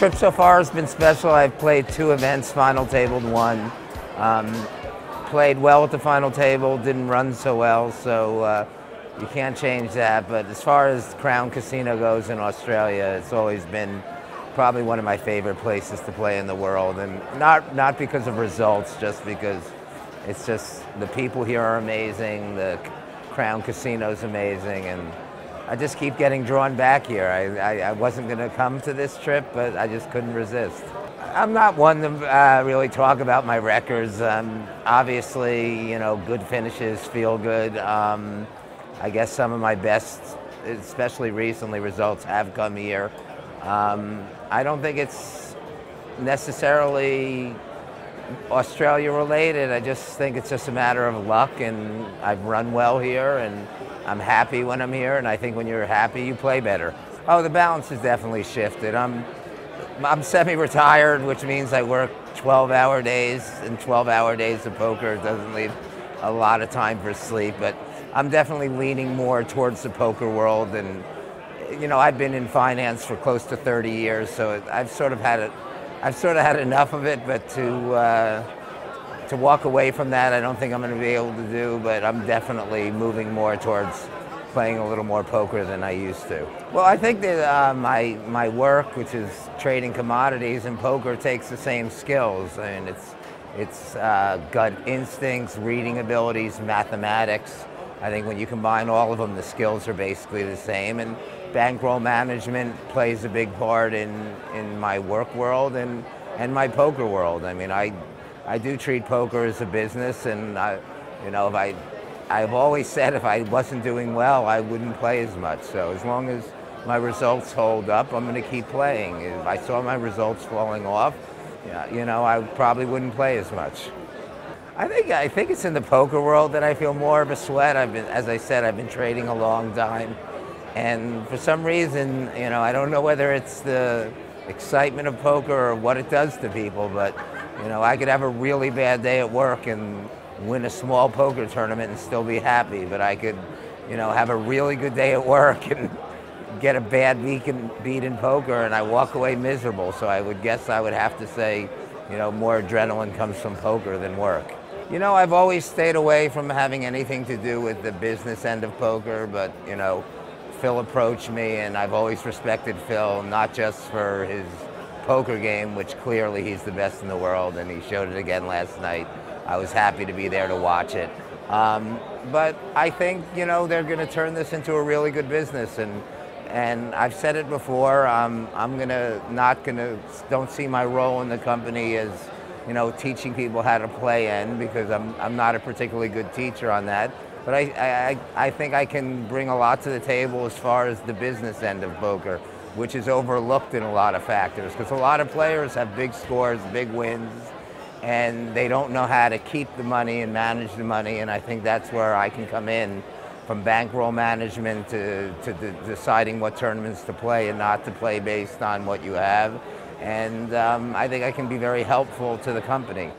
trip so far has been special. I've played 2 events, final tabled 1. Played well at the final table, didn't run so well, so you can't change that. But as far as Crown Casino goes in Australia, it's always been probably one of my favorite places to play in the world. And not because of results, just because it's just the people here are amazing, the Crown Casino's amazing, and I just keep getting drawn back here. I wasn't going to come to this trip, but I just couldn't resist. I'm not one to really talk about my records. Obviously, you know, good finishes feel good. I guess some of my best, especially recently, results have come here. I don't think it's necessarily Australia related. I just think it's just a matter of luck, and I've run well here, and I'm happy when I'm here, and I think when you're happy, you play better. Oh, the balance has definitely shifted. I'm semi-retired, which means I work 12-hour days, and 12-hour days of poker doesn't leave a lot of time for sleep, but I'm definitely leaning more towards the poker world. And you know, I've been in finance for close to 30 years, so I've sort of had enough of it. But to walk away from that, I don't think I'm going to be able to do. But I'm definitely moving more towards playing a little more poker than I used to. Well, I think that my work, which is trading commodities, and poker takes the same skills. I mean, it's gut instincts, reading abilities, mathematics. I think when you combine all of them, the skills are basically the same. And bankroll management plays a big part in my work world and my poker world. I mean, I do treat poker as a business, and you know, I've always said if I wasn't doing well, I wouldn't play as much. So as long as my results hold up, I'm going to keep playing. If I saw my results falling off, you know, I probably wouldn't play as much. I think it's in the poker world that I feel more of a sweat. As I said, I've been trading a long time, and for some reason, you know, I don't know whether it's the excitement of poker or what it does to people, but you know, I could have a really bad day at work and win a small poker tournament and still be happy, but I could, you know, have a really good day at work and get a bad week and beat in poker, and I walk away miserable. So I would guess I would have to say, you know, more adrenaline comes from poker than work. You know, I've always stayed away from having anything to do with the business end of poker, but, you know, Phil approached me, and I've always respected Phil, not just for his poker game, which clearly he's the best in the world, and he showed it again last night. I was happy to be there to watch it. But I think, you know, they're going to turn this into a really good business, and I've said it before, don't see my role in the company as, you know, teaching people how to play in, because I'm not a particularly good teacher on that. But I think I can bring a lot to the table as far as the business end of poker, which is overlooked in a lot of factors, because a lot of players have big scores, big wins, and they don't know how to keep the money and manage the money. And I think that's where I can come in, from bankroll management to deciding what tournaments to play and not to play based on what you have. And I think I can be very helpful to the company.